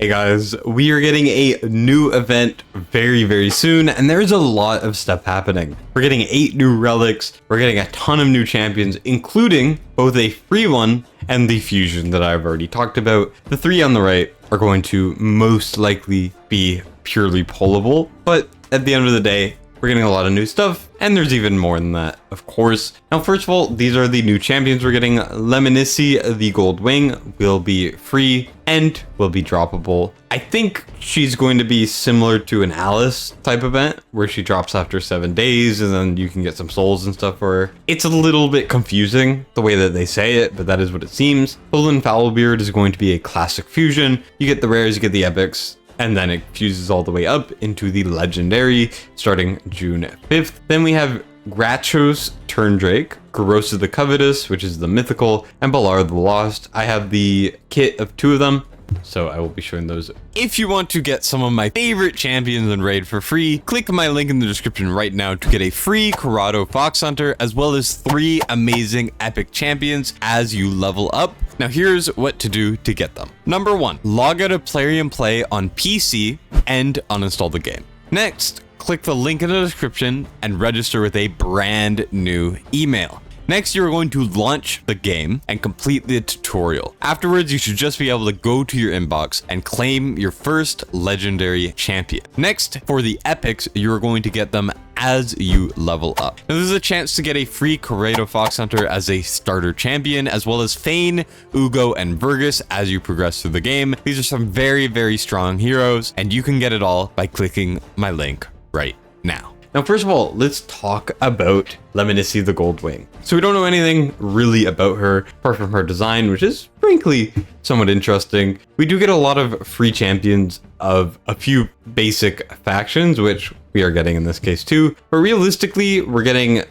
Hey guys, we are getting a new event very soon, and there's a lot of stuff happening. We're getting 8 new relics, we're getting a ton of new champions, including both a free one and the fusion that I've already talked about. The 3 on the right are going to most likely be purely pullable, but at the end of the day, we're getting a lot of new stuff, and there's even more than that, of course. Now, first of all, these are the new champions we're getting. Lemnisci, the Gold Wing, will be free and will be droppable. I think she's going to be similar to an Alice type event, where she drops after 7 days, and then you can get some souls and stuff for her. It's a little bit confusing, the way that they say it, but that is what it seems. Stolen Foulbeard is going to be a classic fusion. You get the rares, you get the epics, and then it fuses all the way up into the legendary starting June 5th. Then we have Grachos Turndrake, Garosa the Covetous, which is the mythical, and Balar the Lost. I have the kit of 2 of them, so I will be showing those. If you want to get some of my favorite champions in Raid for free, click my link in the description right now to get a free Karato Fox Hunter, as well as 3 amazing epic champions as you level up. Now here's what to do to get them. Number 1, log out of Plarium Play on PC and uninstall the game. Next, click the link in the description and register with a brand new email. Next, you're going to launch the game and complete the tutorial. Afterwards, you should just be able to go to your inbox and claim your first legendary champion. Next, for the epics, you're going to get them as you level up. Now, there's a chance to get a free Karato Fox Hunter as a starter champion, as well as Fayne, Uugo, and Vergis as you progress through the game. These are some very strong heroes, and you can get it all by clicking my link right now. Now, first of all, let's talk about Lemnisci the Gold Wing. So we don't know anything really about her, apart from her design, which is frankly somewhat interesting. We do get a lot of free champions of a few basic factions, which we are getting in this case too. But realistically, we're getting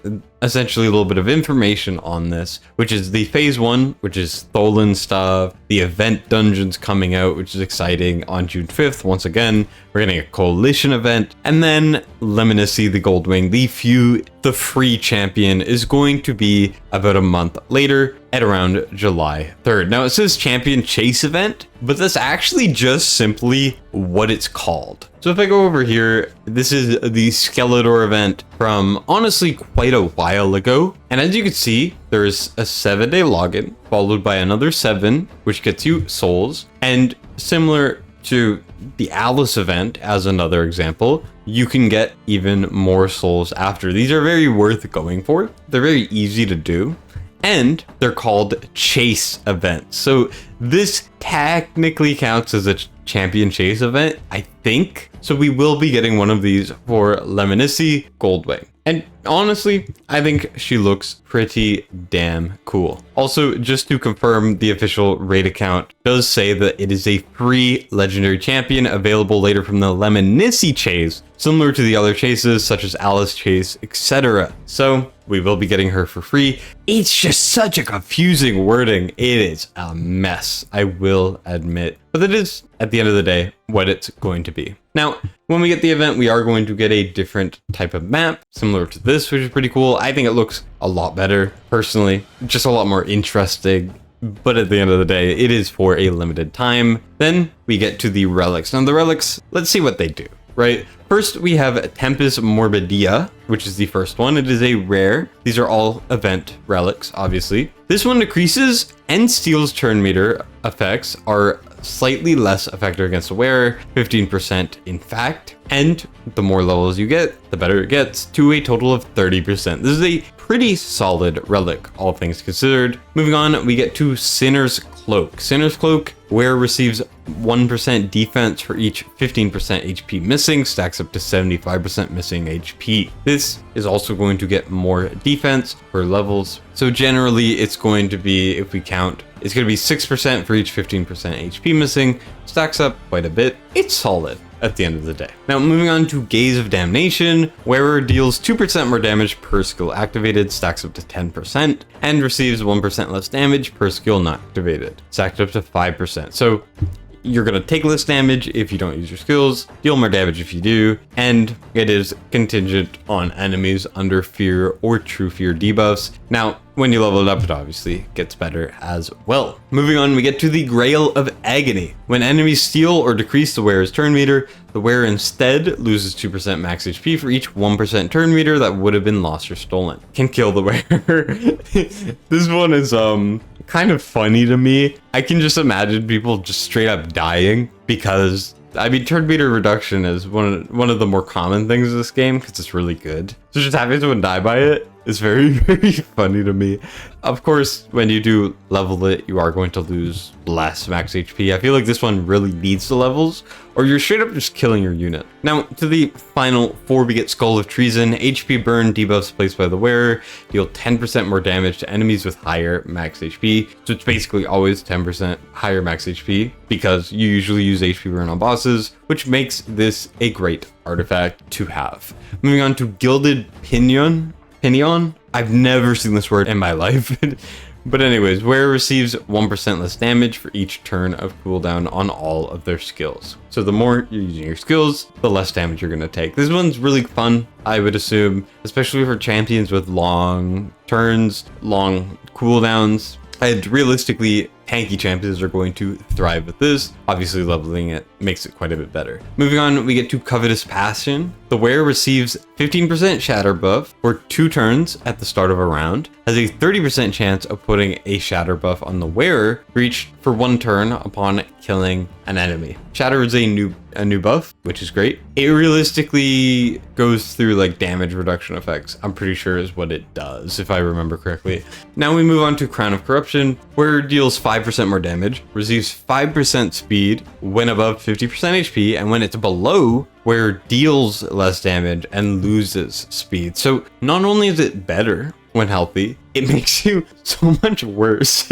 essentially a little bit of information on this, which is the phase 1, which is stolen stuff, the event dungeons coming out, which is exciting on June 5th. Once again, we're getting a coalition event, and then Lemnisci the Gold Wing, the free champion, is going to be about a month later at around July 3rd. Now it says champion chase event, but that's actually just simply what it's called. So if I go over here, this is the Skeletor event from honestly quite a while ago. And as you can see, there's a 7-day login followed by another 7, which gets you souls. And similar to the Alice event, as another example, you can get even more souls after. These are very worth going for. They're very easy to do, and they're called chase events. So this technically counts as a champion chase event, I think. So we will be getting one of these for Lemnisci Goldwing. And honestly, I think she looks pretty damn cool. Also, just to confirm, the official raid account does say that it is a free legendary champion available later from the Lemnisci chase, similar to the other chases such as Alice chase, etc. So we will be getting her for free. It's just such a confusing wording. It is a mess, I will admit. But that is, at the end of the day, what it's going to be. Now, when we get the event, we are going to get a different type of map, similar to this, which is pretty cool. I think it looks a lot better, personally. Just a lot more interesting. But at the end of the day, it is for a limited time. Then we get to the relics. Now, the relics, let's see what they do, right? First, we have Tempus Morbidia, which is the first one. It is a rare. These are all event relics, obviously. This one decreases and steals turn meter effects are slightly less effective against the wearer, 15% in fact. And the more levels you get, the better it gets, to a total of 30%. This is a pretty solid relic, all things considered. Moving on, we get to Sinner's Cloak. Sinner's Cloak, wearer receives 1% defense for each 15% HP missing, stacks up to 75% missing HP. This is also going to get more defense for levels. So generally it's going to be, if we count, it's going to be 6% for each 15% HP missing, stacks up quite a bit. It's solid at the end of the day. Now moving on to Gaze of Damnation, wearer deals 2% more damage per skill activated, stacks up to 10%, and receives 1% less damage per skill not activated, stacked up to 5%. So you're going to take less damage if you don't use your skills, deal more damage if you do, and it is contingent on enemies under fear or true fear debuffs. Now, when you level it up, it obviously gets better as well. Moving on, we get to the Grail of Agony. When enemies steal or decrease the wearer's turn meter, the wearer instead loses 2% max HP for each 1% turn meter that would have been lost or stolen. Can kill the wearer. This one is kind of funny to me. I can just imagine people just straight up dying because I mean, turn meter reduction is one of the more common things in this game because it's really good. So just having someone die by it is very, very funny to me. Of course, when you do level it, you are going to lose less max HP. I feel like this one really needs the levels, or you're straight up just killing your unit. Now, to the final 4, we get Skull of Treason. HP burn debuffs placed by the wearer deal 10% more damage to enemies with higher max HP. So it's basically always 10% higher max HP because you usually use HP burn on bosses, which makes this a great artifact to have. Moving on to Gilded Pinion. I've never seen this word in my life. But anyways, wearer receives 1% less damage for each turn of cooldown on all of their skills. So the more you're using your skills, the less damage you're going to take. This one's really fun, I would assume, especially for champions with long turns, long cooldowns. And realistically, tanky champions are going to thrive with this. Obviously, leveling it makes it quite a bit better. Moving on, we get to Covetous Passion. The wearer receives 15% shatter buff for 2 turns at the start of a round, has a 30% chance of putting a shatter buff on the wearer reached for 1 turn upon killing an enemy. Shatter is a new buff, which is great. It realistically goes through like damage reduction effects, I'm pretty sure is what it does, if I remember correctly. Now we move on to Crown of Corruption, where it deals 5% more damage, receives 5% speed when above 50% HP, and when it's below, where it deals less damage and loses speed. So not only is it better when healthy, it makes you so much worse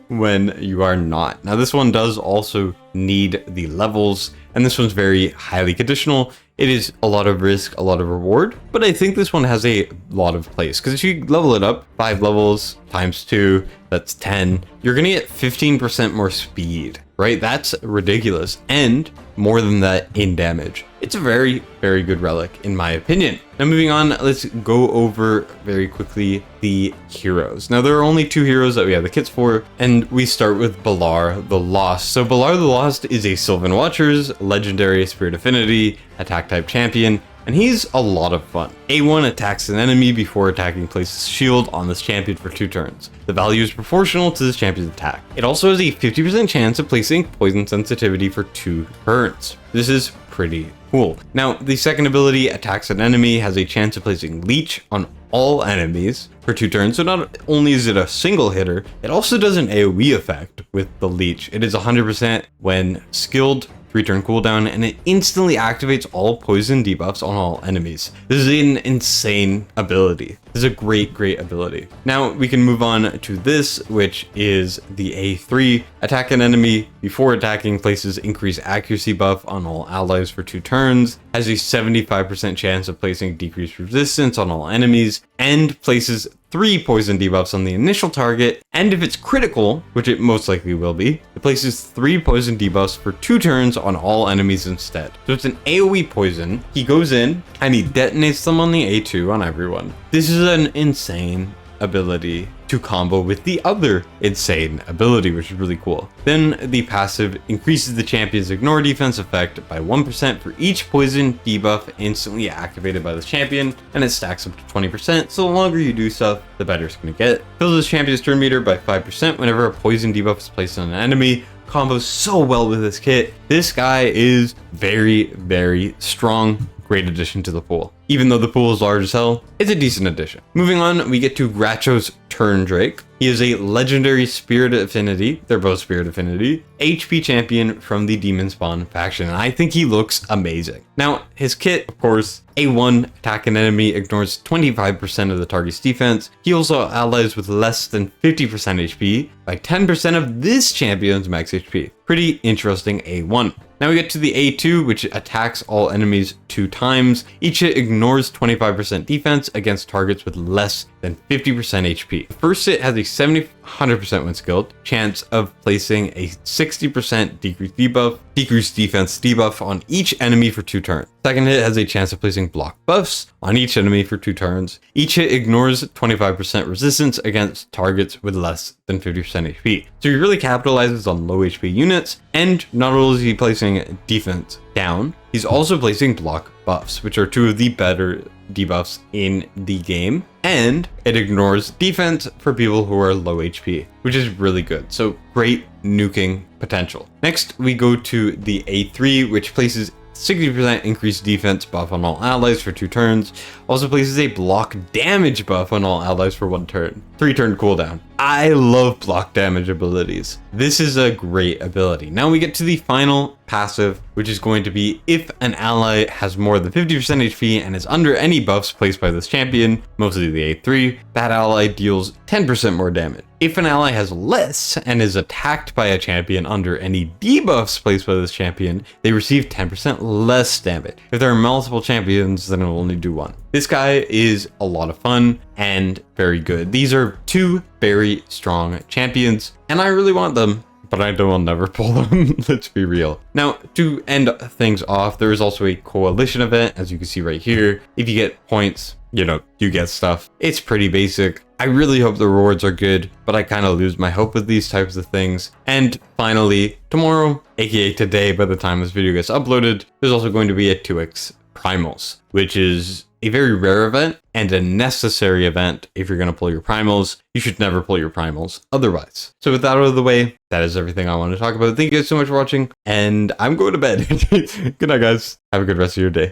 when you are not. Now this one does also need the levels, and this one's very highly conditional. It is a lot of risk, a lot of reward, but I think this one has a lot of place because if you level it up 5 levels times 2, that's 10, you're gonna get 15% more speed, right? That's ridiculous, and more than that in damage. It's a very, very good relic in my opinion. Now moving on, let's go over very quickly the heroes. Now there are only 2 heroes that we have the kits for, and we start with Balar the Lost. So Balar the Lost is a Sylvan Watcher's legendary Spirit Affinity attack type champion, and he's a lot of fun. A1 attacks an enemy before attacking, places shield on this champion for 2 turns. The value is proportional to this champion's attack. It also has a 50% chance of placing poison sensitivity for 2 turns. This is pretty cool. Now, the second ability, attacks an enemy, has a chance of placing leech on all enemies for 2 turns. So not only is it a single hitter, it also does an AoE effect with the leech. It is 100% when skilled, 3-turn cooldown, and it instantly activates all poison debuffs on all enemies. This is an insane ability. This is a great, great ability. Now we can move on to this, which is the A3. Attack an enemy before attacking, places increased accuracy buff on all allies for 2 turns, has a 75% chance of placing decreased resistance on all enemies, and places 3 poison debuffs on the initial target, and if it's critical, which it most likely will be, it places 3 poison debuffs for 2 turns on all enemies instead. So it's an AoE poison. He goes in and he detonates them on the A2 on everyone. This is an insane ability to combo with the other insane ability, which is really cool. Then the passive increases the champion's ignore defense effect by 1% for each poison debuff instantly activated by the champion, and it stacks up to 20%. So the longer you do stuff, the better it's going to get. Fills this champion's turn meter by 5% whenever a poison debuff is placed on an enemy. Combos so well with this kit. This guy is very, very strong. Great addition to the pool. Even though the pool is large as hell, it's a decent addition. Moving on, we get to Gracho's Turndrake. He is a legendary Spirit Affinity, they're both Spirit Affinity, HP champion from the Demon Spawn faction, and I think he looks amazing. Now, his kit, of course, A1, attack an enemy, ignores 25% of the target's defense, heals all allies with less than 50% HP by 10% of this champion's max HP. Pretty interesting A1. Now we get to the A2, which attacks all enemies 2 times. Each hit ignores 25% defense against targets with less than 50% HP. HP. First hit has a 100% when skilled chance of placing a 60% decreased defense debuff on each enemy for 2 turns. Second hit has a chance of placing block buffs on each enemy for 2 turns. Each hit ignores 25% resistance against targets with less than 50% HP. So he really capitalizes on low HP units, and not only is he placing defense down, he's also placing block buffs, which are 2 of the better debuffs in the game, and it ignores defense for people who are low HP, which is really good. So great nuking potential. Next, we go to the A3, which places 60% increased defense buff on all allies for 2 turns. Also places a block damage buff on all allies for 1 turn. 3-turn cooldown. I love block damage abilities. This is a great ability. Now we get to the final passive, which is going to be if an ally has more than 50% HP and is under any buffs placed by this champion, mostly the A3, that ally deals 10% more damage. If an ally has less and is attacked by a champion under any debuffs placed by this champion, they receive 10% less damage. If there are multiple champions, then it will only do 1. This guy is a lot of fun and very good. These are 2 very strong champions, and I really want them, but I will never pull them. Let's be real. Now, to end things off, there is also a coalition event, as you can see right here. If you get points, you get stuff. It's pretty basic. I really hope the rewards are good, but I kind of lose my hope with these types of things. And finally, tomorrow, aka today, by the time this video gets uploaded, there's also going to be a 2x primals, which is a very rare event and a necessary event. If you're going to pull your primals, you should never pull your primals otherwise. So with that out of the way, that is everything I want to talk about. Thank you guys so much for watching, and I'm going to bed. Good night, guys. Have a good rest of your day.